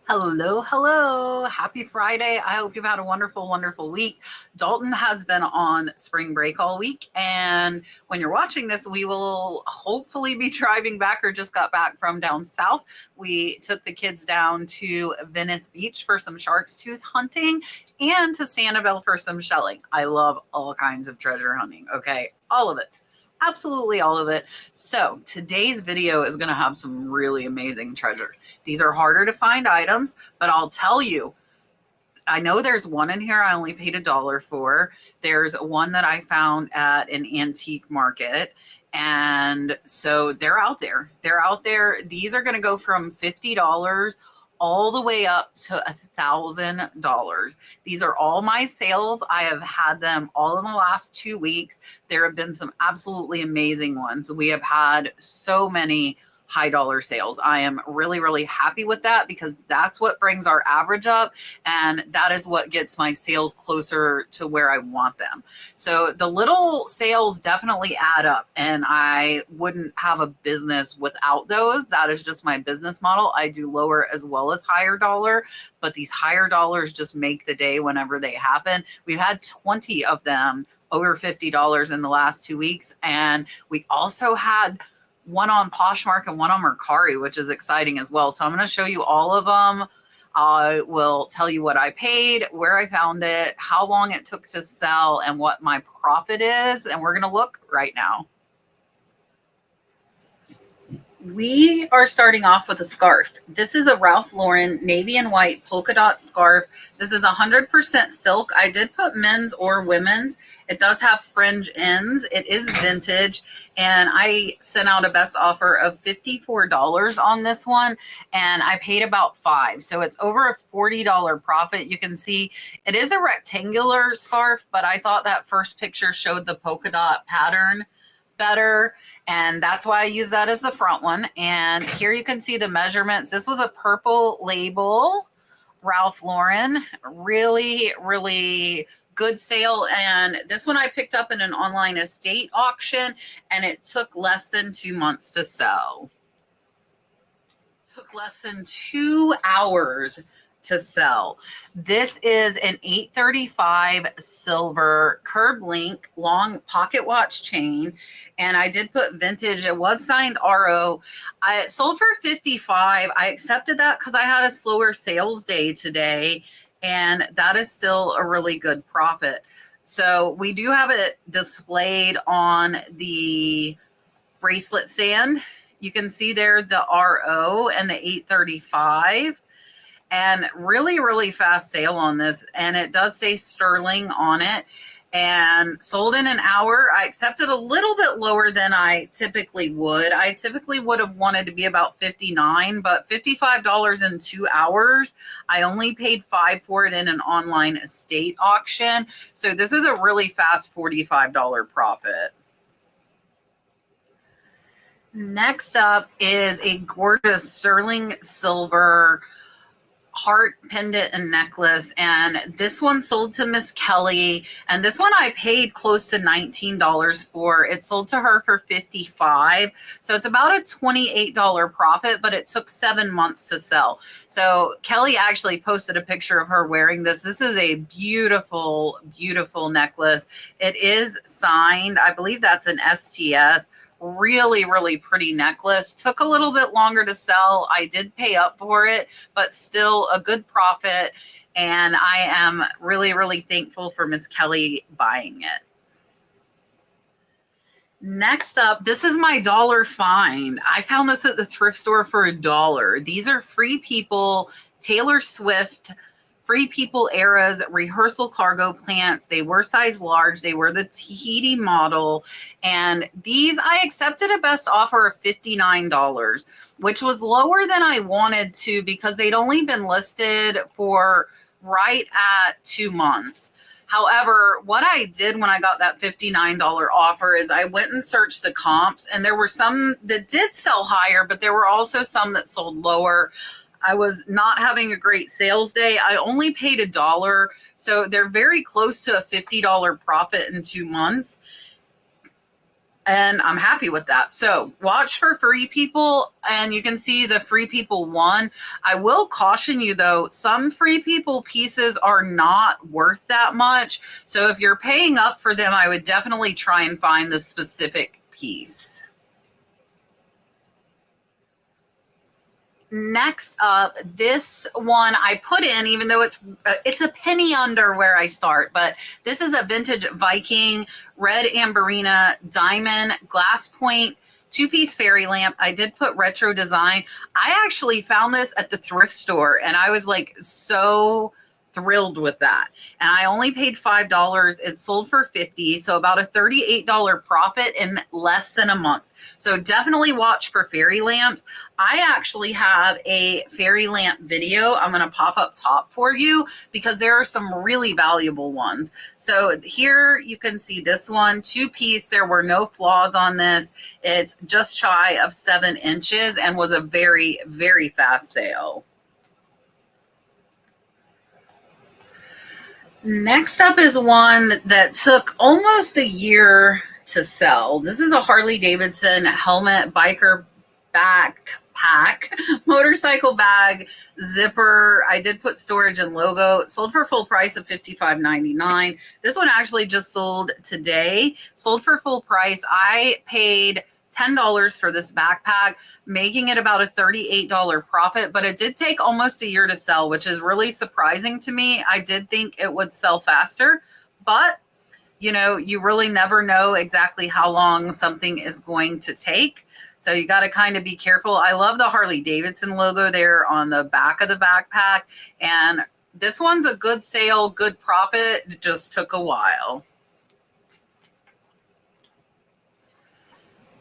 Hello, hello. Happy Friday. I hope you've had a wonderful, wonderful week. Dalton has been on spring break all week. And when you're watching this, we will hopefully be driving back or just got back from down south. We took the kids down to Venice Beach for some shark's tooth hunting and to Sanibel for some shelling. I love all kinds of treasure hunting. Okay. All of it. Absolutely all of it. So today's video is going to have some really amazing treasure. These are harder to find items, but I'll tell you, I know there's one in here I only paid $1 for. There's one that I found at an antique market. And so they're out there. They're out there. These are going to go from $50 all the way up to $1,000. These are all my sales. I have had them all in the last 2 weeks. There have been some absolutely amazing ones. We have had so many high dollar sales. I am really, really happy with that because that's what brings our average up. And that is what gets my sales closer to where I want them. So the little sales definitely add up, and I wouldn't have a business without those. That is just my business model. I do lower as well as higher dollar, but these higher dollars just make the day whenever they happen. We've had 20 of them over $50 in the last 2 weeks. And we also had one on Poshmark and one on Merkari, which is exciting as well. So I'm going to show you all of them. I will tell you what I paid, where I found it, how long it took to sell, and what my profit is. And we're going to look right now. We are starting off with a scarf. This is a Ralph Lauren navy and white polka dot scarf. This is 100% silk. I did put men's or women's. It does have fringe ends. It is vintage, and I sent out a best offer of $54 on this one, and I paid about $5. So it's over a $40 profit. You can see it is a rectangular scarf, but I thought that first picture showed the polka dot pattern better, and that's why I use that as the front one. And here you can see the measurements. This was a purple label, Ralph Lauren. Really, really good sale. And this one I picked up in an online estate auction, and it took less than 2 months to sell. It took less than 2 hours to sell. This is an 835 silver curb link long pocket watch chain, and I did put vintage. It was signed RO. I sold for 55. I accepted that because I had a slower sales day today, and that is still a really good profit. So we do have it displayed on the bracelet stand. You can see there the RO and the 835. And really, really fast sale on this. And it does say sterling on it, and sold in an hour. I accepted a little bit lower than I typically would. I typically would have wanted to be about 59, but $55 in 2 hours. I only paid $5 for it in an online estate auction. So this is a really fast $45 profit. Next up is a gorgeous sterling silver heart pendant and necklace, and this one sold to Miss Kelly, and this one I paid close to $19 for. It sold to her for $55, so it's about a $28 profit, but it took 7 months to sell. So Kelly actually posted a picture of her wearing this. This is a beautiful, beautiful necklace. It is signed. I believe that's an STS. Really, really pretty necklace. Took a little bit longer to sell. I did pay up for it, but still a good profit. And I am really, really thankful for Miss Kelly buying it. Next up, this is my dollar find. I found this at the thrift store for $1. These are Free People, Taylor Swift, Free People eras rehearsal cargo plants. They were size large. They were the Tahiti model. And these, I accepted a best offer of $59, which was lower than I wanted to because they'd only been listed for right at 2 months. However, what I did when I got that $59 offer is I went and searched the comps, and there were some that did sell higher, but there were also some that sold lower. I was not having a great sales day. I only paid $1. So they're very close to a $50 profit in 2 months. and I'm happy with that. So watch for Free People, and you can see the Free People one. I will caution you though, some Free People pieces are not worth that much. So if you're paying up for them, I would definitely try and find the specific piece. Next up, this one I put in, even though it's a penny under where I start, but this is a vintage Viking red amberina diamond glass point 2-piece fairy lamp. I did put retro design. I actually found this at the thrift store, and I was like so thrilled with that. And I only paid $5. It sold for $50, so about a $38 profit in less than a month. So definitely watch for fairy lamps. I actually have a fairy lamp video I'm going to pop up top for you because there are some really valuable ones. So here you can see this one, 2-piece. There were no flaws on this. It's just shy of 7 inches and was a very, very fast sale. Next up is one that took almost a year to sell. This is a Harley Davidson helmet biker backpack, motorcycle bag, zipper. I did put storage and logo. It sold for full price of $55.99. This one actually just sold today. Sold for full price. I paid $10 for this backpack, making it about a $38 profit, but it did take almost a year to sell, which is really surprising to me. I did think it would sell faster, but you know, you really never know exactly how long something is going to take. So you got to kind of be careful. I love the Harley Davidson logo there on the back of the backpack. And this one's a good sale, good profit. It just took a while.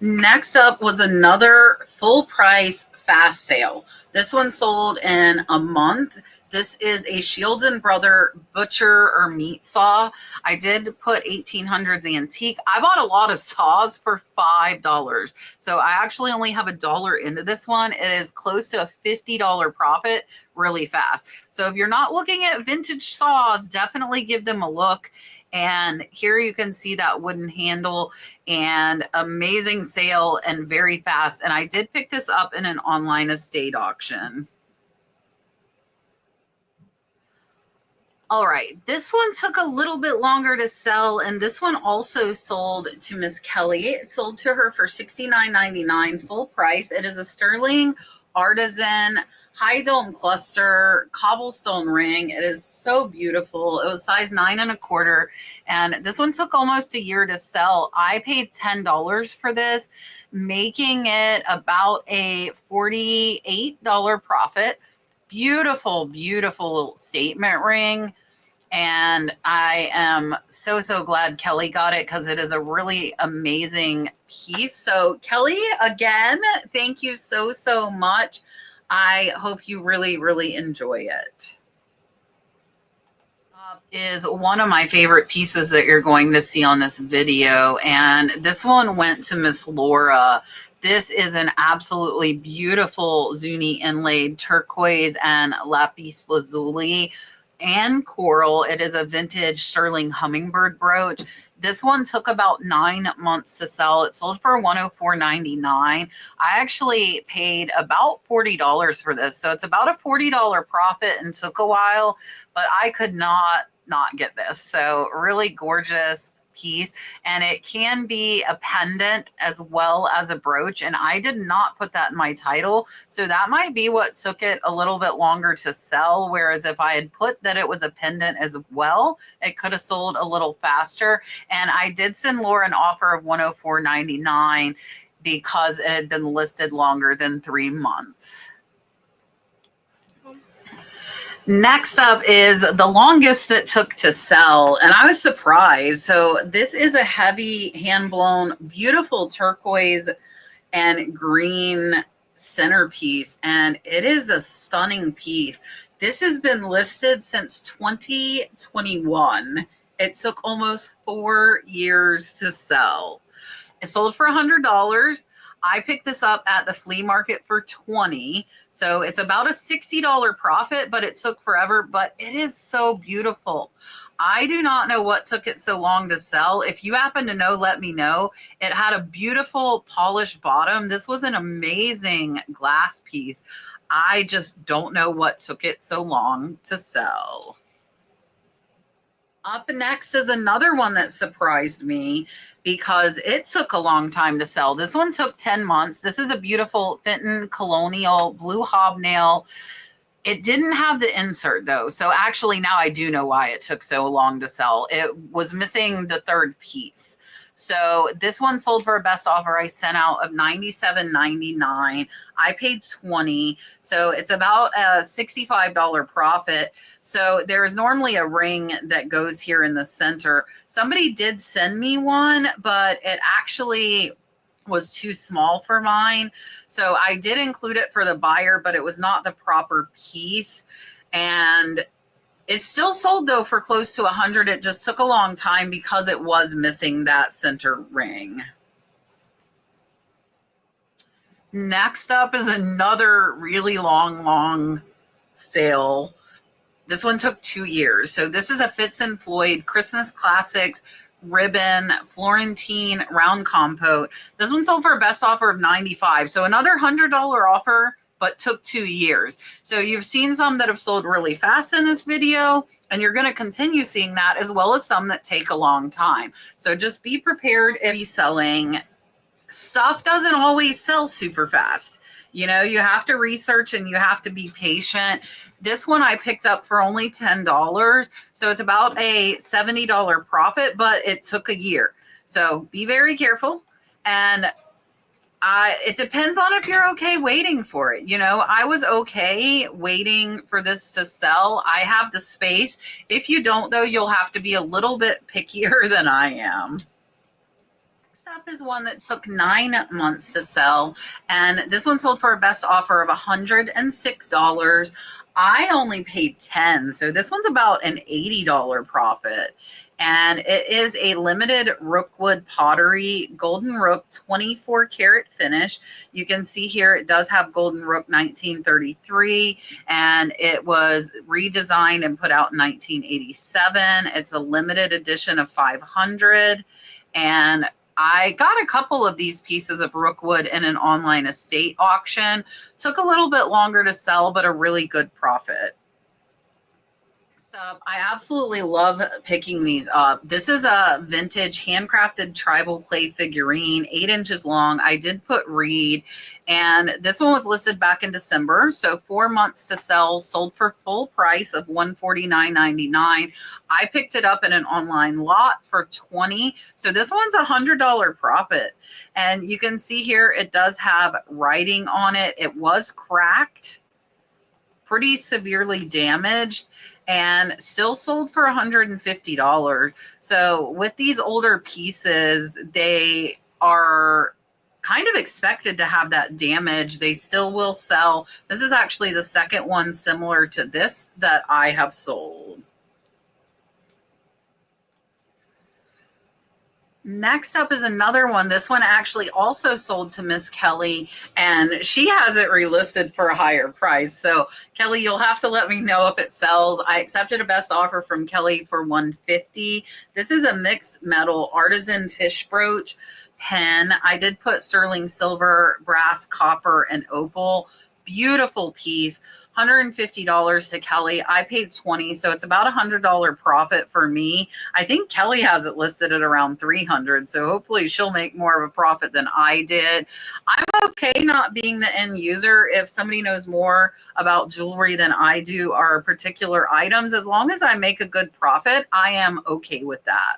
Next up was another full price fast sale. This one sold in a month. This is a Shields and Brother butcher or meat saw. I did put 1800s antique. I bought a lot of saws for $5. So I actually only have $1 into this one. It is close to a $50 profit really fast. So if you're not looking at vintage saws, definitely give them a look. And here you can see that wooden handle, and amazing sale and very fast. And I did pick this up in an online estate auction. All right, this one took a little bit longer to sell, and this one also sold to Miss Kelly. It sold to her for $69.99 full price. It is a sterling artisan high dome cluster cobblestone ring. It is so beautiful. It was size 9 1/4, and this one took almost a year to sell. I paid $10 for this, making it about a $48 profit. Beautiful, beautiful statement ring. And I am so, so glad Kelly got it because it is a really amazing piece. So Kelly, again, thank you so, so much. I hope you really, really enjoy it. Is one of my favorite pieces that you're going to see on this video. And this one went to Miss Laura. This is an absolutely beautiful Zuni inlaid turquoise and lapis lazuli and coral. It is a vintage sterling hummingbird brooch. This one took about 9 months to sell. It sold for $104.99. I actually paid about $40 for this. So it's about a $40 profit and took a while, but I could not get this. So really gorgeous piece, and it can be a pendant as well as a brooch, and I did not put that in my title, so that might be what took it a little bit longer to sell, whereas if I had put that it was a pendant as well, it could have sold a little faster. And I did send Laura an offer of $104.99 because it had been listed longer than 3 months. Next up is the longest that took to sell, and I was surprised. So this is a heavy hand-blown, beautiful turquoise and green centerpiece, and it is a stunning piece. This has been listed since 2021. It took almost 4 years to sell. It sold for $100. I picked this up at the flea market for $20. So it's about a $60 profit, but it took forever, but it is so beautiful. I do not know what took it so long to sell. If you happen to know, let me know. It had a beautiful polished bottom. This was an amazing glass piece. I just don't know what took it so long to sell. Up next is another one that surprised me because it took a long time to sell. This one took 10 months. This is a beautiful Fenton Colonial blue hobnail. It didn't have the insert though. So actually now I do know why it took so long to sell. It was missing the third piece. So this one sold for a best offer I sent out of $97.99. I paid $20. So it's about a $65 profit. So there is normally a ring that goes here in the center. Somebody did send me one, but it actually was too small for mine. So I did include it for the buyer, but it was not the proper piece. And it still sold though for close to 100. It just took a long time because it was missing that center ring. Next up is another really long sale. This one took 2 years. So this is a Fitz and Floyd Christmas Classics ribbon Florentine round compote. This one sold for a best offer of $95. So another $100 offer, but took 2 years. So you've seen some that have sold really fast in this video, and you're going to continue seeing that, as well as some that take a long time. So just be prepared if you're selling. Stuff doesn't always sell super fast. You know, you have to research and you have to be patient. This one I picked up for only $10. So it's about a $70 profit, but it took a year. So be very careful. And it depends on if you're okay waiting for it. You know, I was okay waiting for this to sell. I have the space. If you don't, though, you'll have to be a little bit pickier than I am. Next up is one that took 9 months to sell. And this one sold for a best offer of $106. I only paid $10. So this one's about an $80 profit. And it is a limited Rookwood pottery Golden Rook 24 karat finish. You can see here it does have Golden Rook 1933, and it was redesigned and put out in 1987. It's a limited edition of 500. And I got a couple of these pieces of Rookwood in an online estate auction. Took a little bit longer to sell, but a really good profit. Up, I absolutely love picking these up. This is a vintage handcrafted tribal clay figurine, 8 inches long. I did put Reed, and this one was listed back in December. So 4 months to sell, sold for full price of $149.99. I picked it up in an online lot for $20. So this one's a $100 profit. And you can see here, it does have writing on it. It was cracked, pretty severely damaged, and still sold for $150. So with these older pieces, they are kind of expected to have that damage. They still will sell. This is actually the second one similar to this that I have sold. Next up is another one. This one actually also sold to Miss Kelly, and she has it relisted for a higher price. So Kelly, you'll have to let me know if it sells. I accepted a best offer from Kelly for $150. This is a mixed metal Artisan fish brooch pen. I did put sterling silver, brass, copper, and opal. Beautiful piece. $150 to Kelly. I paid $20, so it's about a $100 profit for me. I think Kelly has it listed at around $300, so hopefully she'll make more of a profit than I did. I'm okay not being the end user. If somebody knows more about jewelry than I do or particular items, as long as I make a good profit, I am okay with that.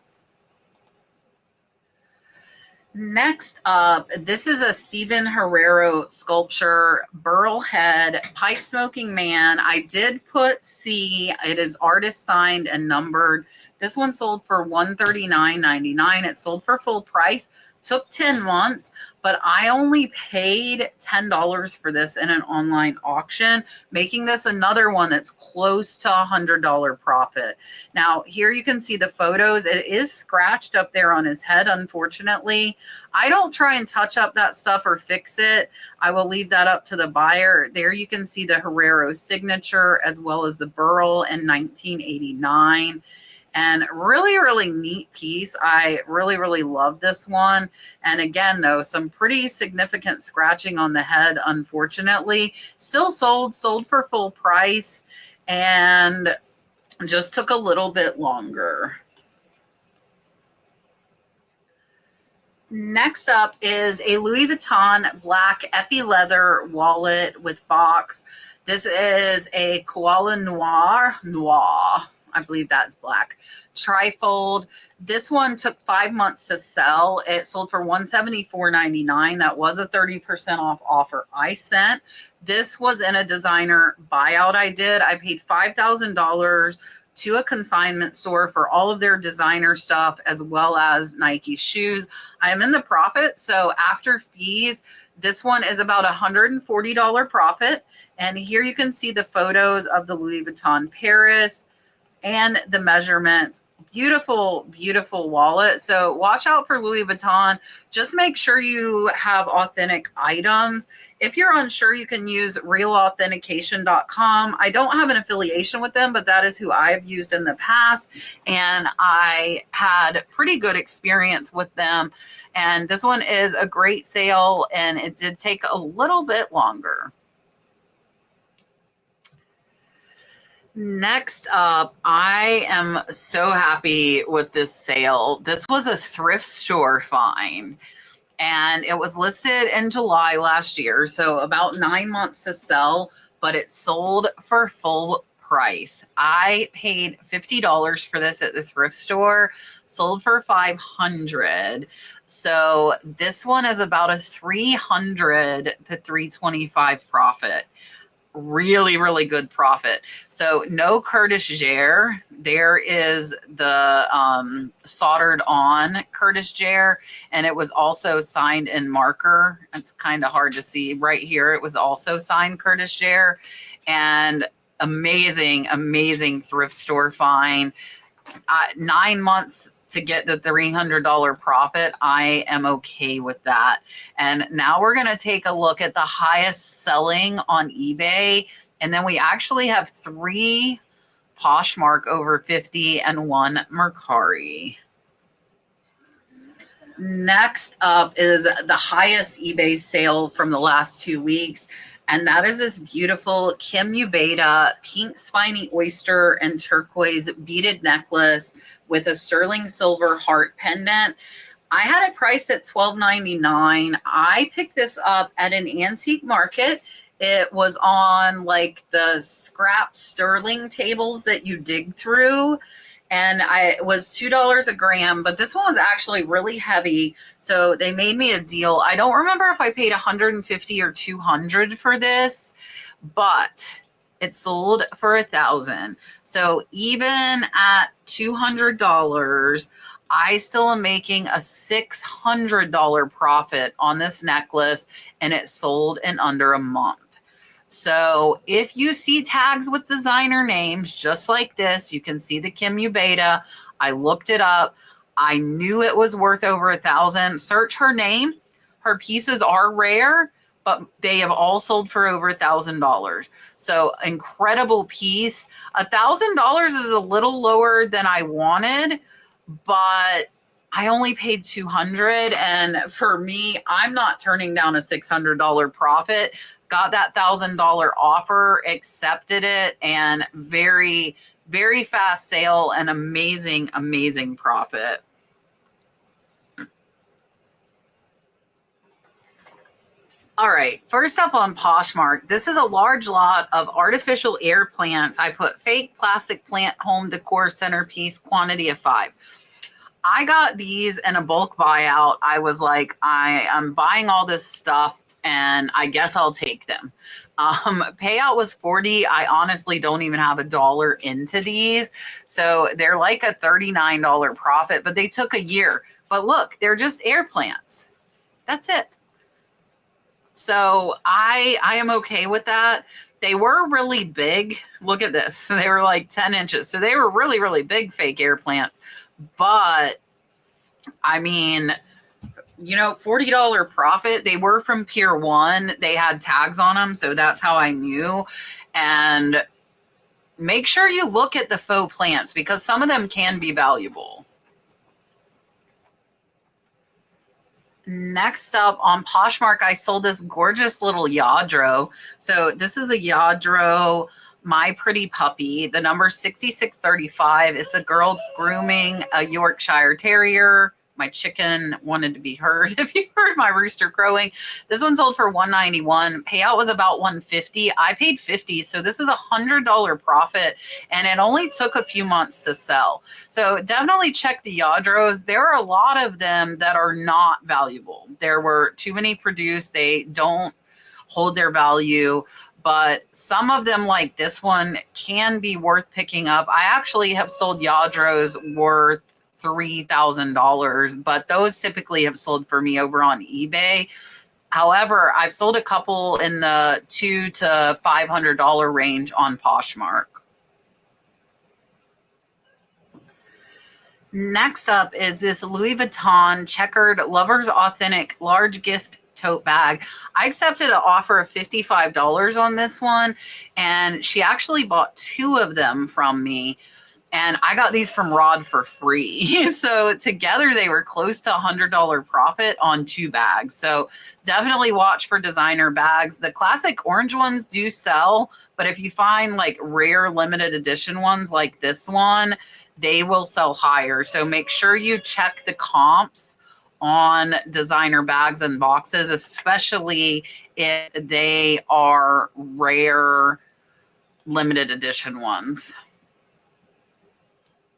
Next up, this is a Stephen Herrero sculpture, burl head, pipe smoking man. I did put C. It is artist signed and numbered. This one sold for $139.99. It sold for full price, Took 10 months, but I only paid $10 for this in an online auction, making this another one that's close to $100 profit. Now, here you can see the photos. It is scratched up there on his head, unfortunately. I don't try and touch up that stuff or fix it. I will leave that up to the buyer. There you can see the Herrero signature as well as the Burl in 1989. And really, really neat piece. I really, really love this one. And again, though, some pretty significant scratching on the head, unfortunately. Still sold for full price, and just took a little bit longer. Next up is a Louis Vuitton black epi leather wallet with box. This is a Koala Noir. I believe that's black. Trifold. This one took 5 months to sell. It sold for $174.99. That was a 30% off offer I sent. This was in a designer buyout I did. I paid $5,000 to a consignment store for all of their designer stuff as well as Nike shoes. I am in the profit. So after fees, this one is about $140 profit. And here you can see the photos of the Louis Vuitton Paris and the measurements. Beautiful, beautiful wallet. So watch out for Louis Vuitton. Just make sure you have authentic items. If you're unsure, you can use realauthentication.com. I don't have an affiliation with them, but that is who I've used in the past. And I had pretty good experience with them. And this one is a great sale, and it did take a little bit longer. Next up, I am so happy with this sale. This was a thrift store find, and it was listed in July last year, so about 9 months to sell, but it sold for full price. I paid $50 for this at the thrift store, sold for $500. So this one is about a $300 to $325 profit. Really, really good profit. So no Curtis Jair. There is the soldered on Curtis Jair, and it was also signed in marker. It's kind of hard to see right here. It was also signed Curtis Jair, and amazing, amazing thrift store find. 9 months to get the $300 profit. I am okay with that. And now we're going to take a look at the highest selling on eBay. And then we actually have 3 Poshmark over 50 and 1 Merkari. Next up is the highest eBay sale from the last 2 weeks. And that is this beautiful Kim Ubeda pink spiny oyster and turquoise beaded necklace with a sterling silver heart pendant. I had it priced at $12.99. I picked this up at an antique market. It was on like the scrap sterling tables that you dig through. And it was $2 a gram, but this one was actually really heavy. So they made me a deal. I don't remember if I paid $150 or $200 for this, but it sold for $1,000. So even at $200, I still am making a $600 profit on this necklace, and it sold in under a month. So if you see tags with designer names just like this, you can see the Kim Ubeda. I looked it up. I knew it was worth over $1,000. Search her name. Her pieces are rare, but they have all sold for over $1,000. So incredible piece. $1,000 is a little lower than I wanted, but I only paid $200. And for me, I'm not turning down a $600 profit. Got that $1,000 offer, accepted it, and very, very fast sale and amazing, amazing profit. All right, first up on Poshmark, this is a large lot of artificial air plants. I put fake plastic plant home decor centerpiece, quantity of 5. I got these in a bulk buyout. I was like, I am buying all this stuff, and I guess I'll take them. Payout was 40. I honestly don't even have a dollar into these. So they're like a $39 profit, but they took a year. But look, they're just air plants. That's it. So I am okay with that. They were really big. Look at this. They were like 10 inches. So they were really, really big fake air plants. But I mean, you know, $40 profit. They were from Pier 1. They had tags on them. So that's how I knew. And make sure you look at the faux plants because some of them can be valuable. Next up on Poshmark, I sold this gorgeous little Yadro. So this is a Yadro, My Pretty Puppy. The number 6635. It's a girl grooming a Yorkshire Terrier. My chicken wanted to be heard. If you heard my rooster crowing, this one sold for $191. Payout was about $150. I paid $50, so this is $100 profit, and it only took a few months to sell. So definitely check the Yadros. There are a lot of them that are not valuable. There were too many produced. They don't hold their value. But some of them, like this one, can be worth picking up. I actually have sold Yadros worth $3,000, but those typically have sold for me over on eBay. However, I've sold a couple in the $200 to $500 range on Poshmark. Next up is this Louis Vuitton checkered Lover's Authentic large gift tote bag. I accepted an offer of $55 on this one, and she actually bought 2 of them from me. And I got these from Rod for free. So together they were close to $100 profit on 2 bags. So definitely watch for designer bags. The classic orange ones do sell, but if you find like rare limited edition ones like this one, they will sell higher. So make sure you check the comps on designer bags and boxes, especially if they are rare limited edition ones.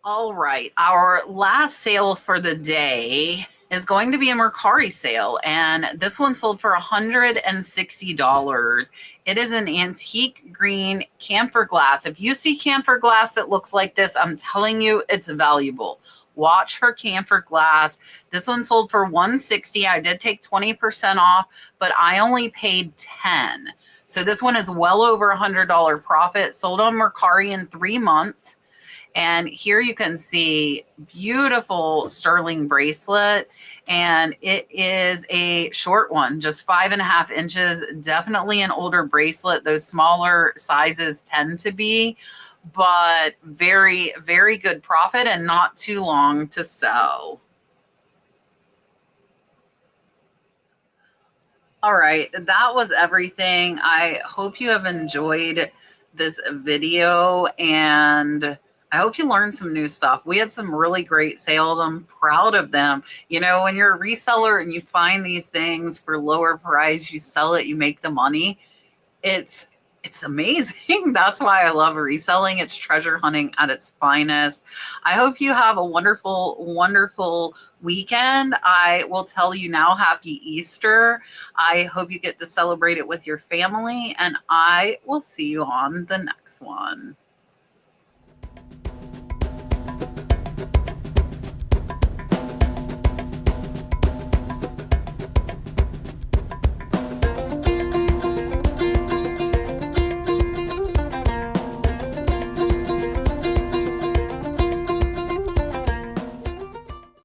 All right, our last sale for the day is going to be a Merkari sale, and this one sold for $160. It is an antique green camphor glass. If you see camphor glass that looks like this, I'm telling you it's valuable. Watch for camphor glass. This one sold for $160. I did take 20% off, but I only paid $10. So this one is well over $100 profit. Sold on Merkari in 3 months. And here you can see beautiful sterling bracelet, and it is a short one, just 5.5 inches. Definitely an older bracelet. Those smaller sizes tend to be, but very, very good profit and not too long to sell. All right, that was everything. I hope you have enjoyed this video, and I hope you learned some new stuff. We had some really great sales. I'm proud of them. You know, when you're a reseller and you find these things for lower price, you sell it, you make the money. It's amazing. That's why I love reselling. It's treasure hunting at its finest. I hope you have a wonderful, wonderful weekend. I will tell you now, happy Easter. I hope you get to celebrate it with your family, and I will see you on the next one.